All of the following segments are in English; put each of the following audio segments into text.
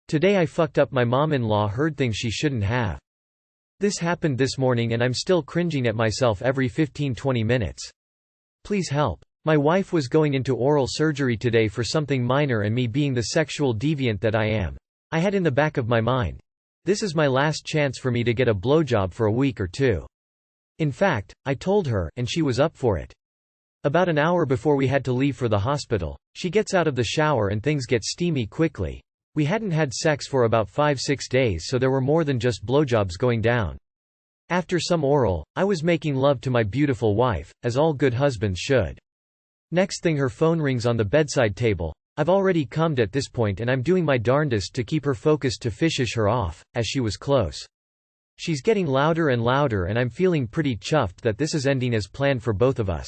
Today I fucked up. My mom-in-law heard things she shouldn't have. This happened this morning and I'm still cringing at myself every 15–20 minutes. Please help. My wife was going into oral surgery today for something minor, and me being the sexual deviant that I am, I had in the back of my mind, this is my last chance for me to get a blowjob for a week or two. In fact, I told her, and she was up for it. About an hour before we had to leave for the hospital, she gets out of the shower and things get steamy quickly. We hadn't had sex for about 5–6 days, so there were more than just blowjobs going down. After some oral, I was making love to my beautiful wife, as all good husbands should. Next thing, her phone rings on the bedside table. I've already cummed at this point and I'm doing my darndest to keep her focused to fishish her off, as she was close. She's getting louder and louder and I'm feeling pretty chuffed that this is ending as planned for both of us.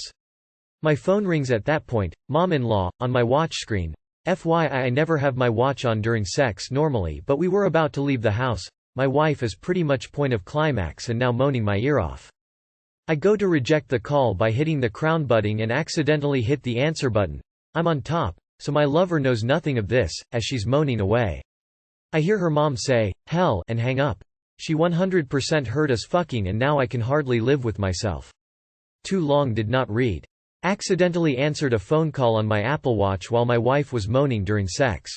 My phone rings at that point, mom-in-law, on my watch screen. FYI, I never have my watch on during sex normally, but we were about to leave the house. My wife is pretty much point of climax and now moaning my ear off. I go to reject the call by hitting the crown button and accidentally hit the answer button. I'm on top, so my lover knows nothing of this, as she's moaning away. I hear her mom say, "Hell," and hang up. She 100% heard us fucking and now I can hardly live with myself. Too long did not read. Accidentally answered a phone call on my Apple Watch while my wife was moaning during sex.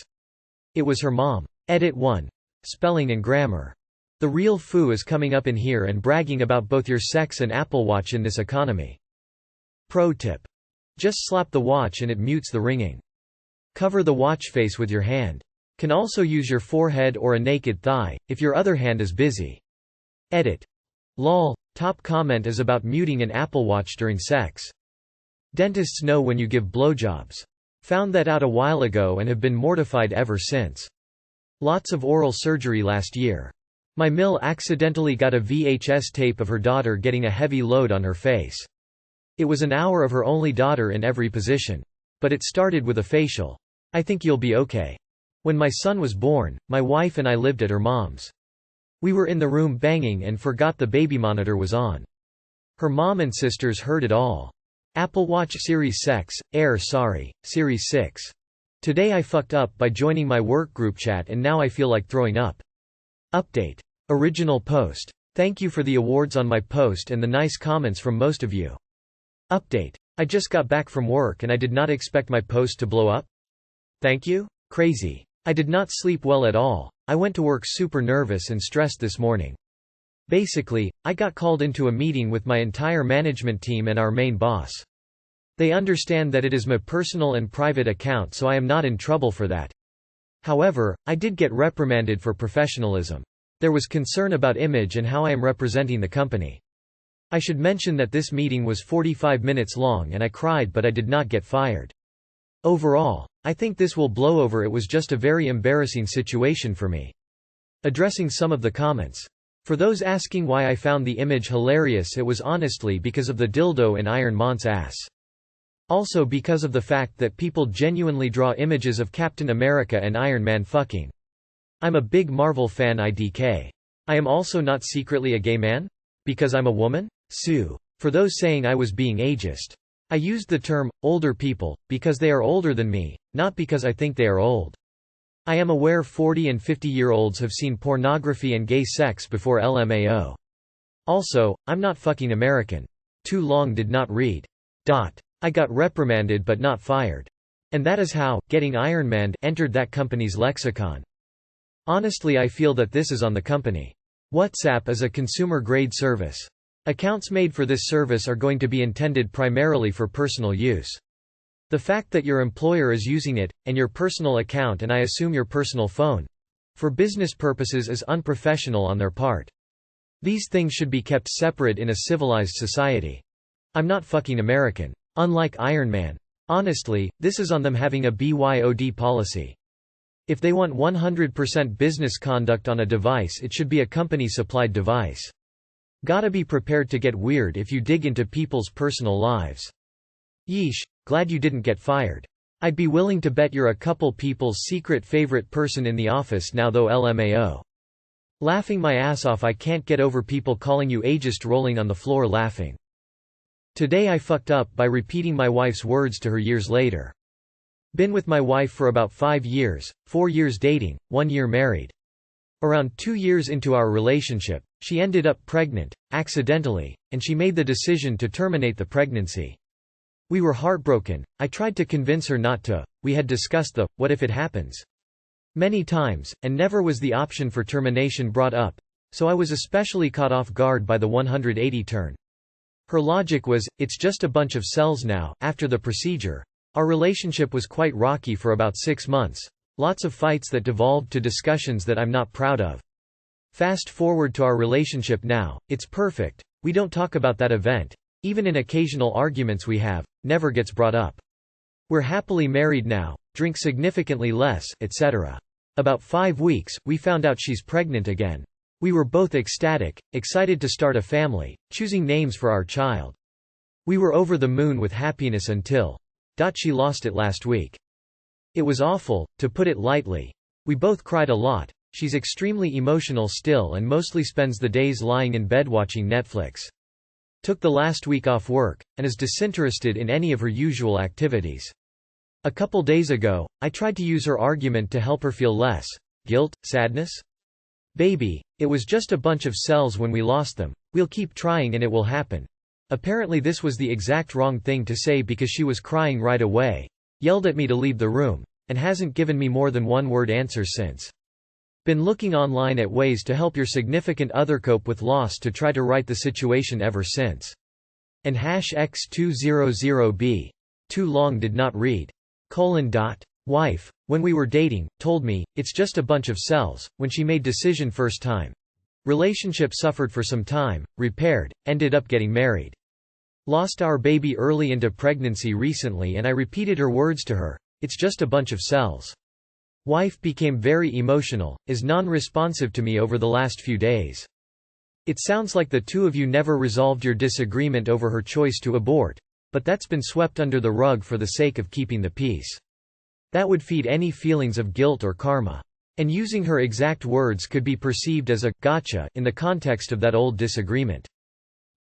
It was her mom. Edit 1. Spelling and grammar. The real foo is coming up in here and bragging about both your sex and Apple Watch in this economy. Pro tip. Just slap the watch and it mutes the ringing. Cover the watch face with your hand. Can also use your forehead or a naked thigh, if your other hand is busy. Edit. Lol. Top comment is about muting an Apple Watch during sex. Dentists know when you give blowjobs. Found that out a while ago and have been mortified ever since. Lots of oral surgery last year. My mill accidentally got a VHS tape of her daughter getting a heavy load on her face. It was an hour of her only daughter in every position. But it started with a facial. I think you'll be okay. When my son was born, my wife and I lived at her mom's. We were in the room banging and forgot the baby monitor was on. Her mom and sisters heard it all. Apple Watch Series Sex, Series 6. Today I fucked up by joining my work group chat and now I feel like throwing up. Update. Original post. Thank you for the awards on my post and the nice comments from most of you. Update. I just got back from work and I did not expect my post to blow up. Thank you? Crazy. I did not sleep well at all. I went to work super nervous and stressed this morning. Basically, I got called into a meeting with my entire management team and our main boss. They understand that it is my personal and private account, so I am not in trouble for that. However, I did get reprimanded for professionalism. There was concern about image and how I am representing the company. I should mention that this meeting was 45 minutes long and I cried, but I did not get fired. Overall, I think this will blow over. It was just a very embarrassing situation for me. Addressing some of the comments. For those asking why I found the image hilarious, it was honestly because of the dildo in Iron Man's ass. Also because of the fact that people genuinely draw images of Captain America and Iron Man fucking. I'm a big Marvel fan IDK. I am also not secretly a gay man? Because I'm a woman? Sue. For those saying I was being ageist. I used the term, older people, because they are older than me, not because I think they are old. I am aware 40 and 50-year-olds have seen pornography and gay sex before LMAO. Also, I'm not fucking American. Too long did not read. I got reprimanded but not fired. And that is how, getting Iron Man entered that company's lexicon. Honestly, I feel that this is on the company. WhatsApp is a consumer-grade service. Accounts made for this service are going to be intended primarily for personal use. The fact that your employer is using it, and your personal account and I assume your personal phone, for business purposes is unprofessional on their part. These things should be kept separate in a civilized society. I'm not fucking American. Unlike Iron Man. Honestly, this is on them having a BYOD policy. If they want 100% business conduct on a device, it should be a company-supplied device. Gotta be prepared to get weird if you dig into people's personal lives. Yeesh, glad you didn't get fired. I'd be willing to bet you're a couple people's secret favorite person in the office now though LMAO. Laughing my ass off. I can't get over people calling you ageist rolling on the floor laughing. Today I fucked up by repeating my wife's words to her years later. Been with my wife for about 5 years, 4 years dating, 1 year married. Around 2 years into our relationship, she ended up pregnant, accidentally, and she made the decision to terminate the pregnancy. We were heartbroken. I tried to convince her not to. We had discussed the what if it happens many times, and never was the option for termination brought up, so I was especially caught off guard by the 180 turn. Her logic was, it's just a bunch of cells now. After the procedure, our relationship was quite rocky for about 6 months. Lots of fights that devolved to discussions that I'm not proud of. Fast forward to our relationship now, it's perfect. We don't talk about that event. Even in occasional arguments we have, never gets brought up. We're happily married now, drink significantly less, etc. About 5 weeks, we found out she's pregnant again. We were both ecstatic, excited to start a family, choosing names for our child. We were over the moon with happiness until she lost it last week. It was awful, to put it lightly. We both cried a lot. She's extremely emotional still and mostly spends the days lying in bed watching Netflix. Took the last week off work, and is disinterested in any of her usual activities. A couple days ago, I tried to use her argument to help her feel less guilt, sadness. Baby, it was just a bunch of cells when we lost them. We'll keep trying and it will happen. Apparently this was the exact wrong thing to say because she was crying right away, yelled at me to leave the room, and hasn't given me more than one-word answers since. Been looking online at ways to help your significant other cope with loss to try to right the situation ever since. And #X200B. Too long did not read. Wife, when we were dating, told me, it's just a bunch of cells, when she made decision first time. Relationship suffered for some time, repaired, ended up getting married. Lost our baby early into pregnancy recently and I repeated her words to her, it's just a bunch of cells. Wife became very emotional, is non-responsive to me over the last few days. It sounds like the two of you never resolved your disagreement over her choice to abort, but that's been swept under the rug for the sake of keeping the peace. That would feed any feelings of guilt or karma. And using her exact words could be perceived as a gotcha in the context of that old disagreement.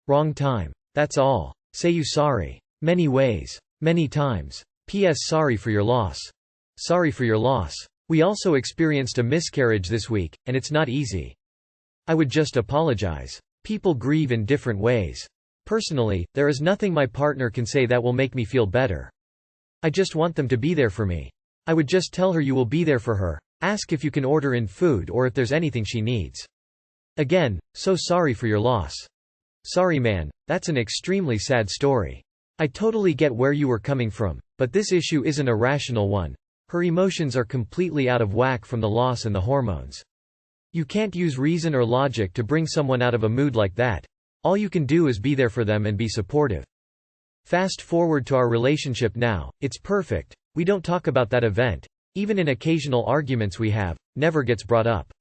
Wrong time. That's all. Say you sorry. Many ways. Many times. P.S. Sorry for your loss. Sorry for your loss. We also experienced a miscarriage this week, and it's not easy. I would just apologize. People grieve in different ways. Personally, there is nothing my partner can say that will make me feel better. I just want them to be there for me. I would just tell her you will be there for her, ask if you can order in food or if there's anything she needs. Again, so sorry for your loss. Sorry man, that's an extremely sad story. I totally get where you were coming from, but this issue isn't a rational one. Her emotions are completely out of whack from the loss and the hormones. You can't use reason or logic to bring someone out of a mood like that. All you can do is be there for them and be supportive. Fast forward to our relationship now, it's perfect. We don't talk about that event. Even in occasional arguments we have, never gets brought up.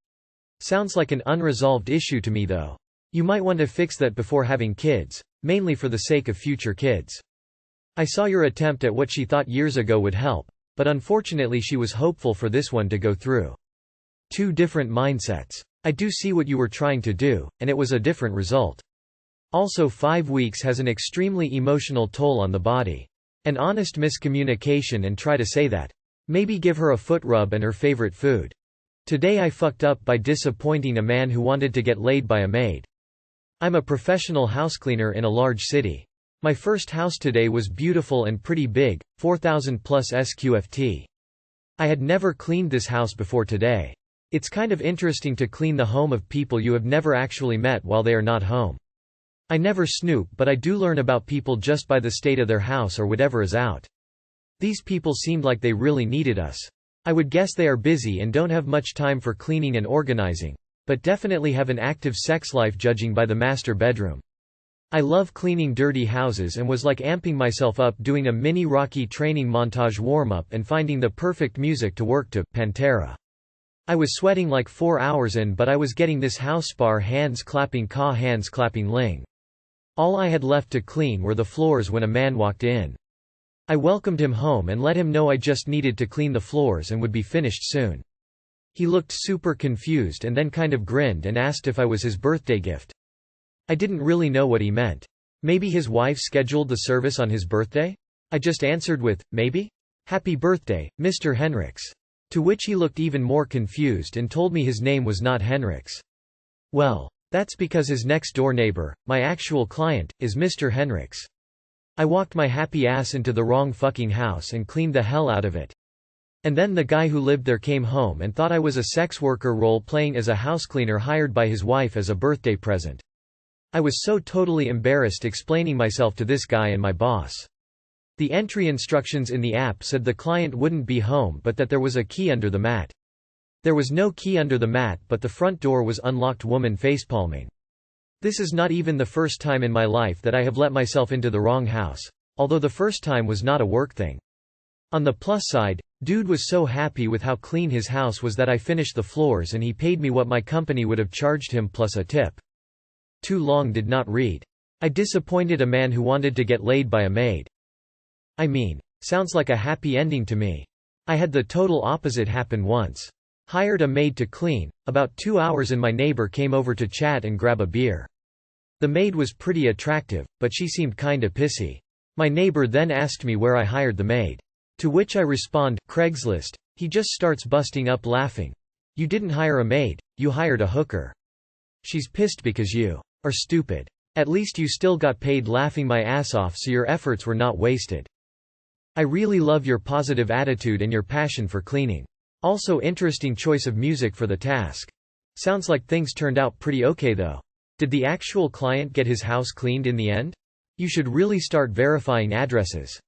Sounds like an unresolved issue to me though. You might want to fix that before having kids, mainly for the sake of future kids. I saw your attempt at what she thought years ago would help, but unfortunately she was hopeful for this one to go through. Two different mindsets. I do see what you were trying to do, and it was a different result. Also 5 weeks has an extremely emotional toll on the body. An honest miscommunication and try to say that. Maybe give her a foot rub and her favorite food. Today I fucked up by disappointing a man who wanted to get laid by a maid. I'm a professional housecleaner in a large city. My first house today was beautiful and pretty big, 4,000 plus SQFT. I had never cleaned this house before today. It's kind of interesting to clean the home of people you have never actually met while they are not home. I never snoop, but I do learn about people just by the state of their house or whatever is out. These people seemed like they really needed us. I would guess they are busy and don't have much time for cleaning and organizing, but definitely have an active sex life judging by the master bedroom. I love cleaning dirty houses and was like amping myself up doing a mini Rocky training montage warm-up and finding the perfect music to work to, Pantera. I was sweating like 4 hours in, but I was getting this house spar hands clapping ling. All I had left to clean were the floors when a man walked in. I welcomed him home and let him know I just needed to clean the floors and would be finished soon. He looked super confused and then kind of grinned and asked if I was his birthday gift. I didn't really know what he meant. Maybe his wife scheduled the service on his birthday? I just answered with, maybe? "Happy birthday, Mr. Henricks." To which he looked even more confused and told me his name was not Henricks. Well, that's because his next-door neighbor, my actual client, is Mr. Henricks. I walked my happy ass into the wrong fucking house and cleaned the hell out of it. And then the guy who lived there came home and thought I was a sex worker role-playing as a housecleaner hired by his wife as a birthday present. I was so totally embarrassed explaining myself to this guy and my boss. The entry instructions in the app said the client wouldn't be home but that there was a key under the mat. There was no key under the mat but the front door was unlocked. Woman facepalming. This is not even the first time in my life that I have let myself into the wrong house. Although the first time was not a work thing. On the plus side, dude was so happy with how clean his house was that I finished the floors and he paid me what my company would have charged him plus a tip. Too long did not read. I disappointed a man who wanted to get laid by a maid. I mean, sounds like a happy ending to me. I had the total opposite happen once. Hired a maid to clean, about 2 hours and my neighbor came over to chat and grab a beer. The maid was pretty attractive, but she seemed kinda pissy. My neighbor then asked me where I hired the maid. To which I respond, Craigslist. He just starts busting up laughing. You didn't hire a maid, you hired a hooker. She's pissed because you are stupid. At least you still got paid laughing my ass off, so your efforts were not wasted. I really love your positive attitude and your passion for cleaning. Also interesting choice of music for the task. Sounds like things turned out pretty okay though. Did the actual client get his house cleaned in the end? You should really start verifying addresses.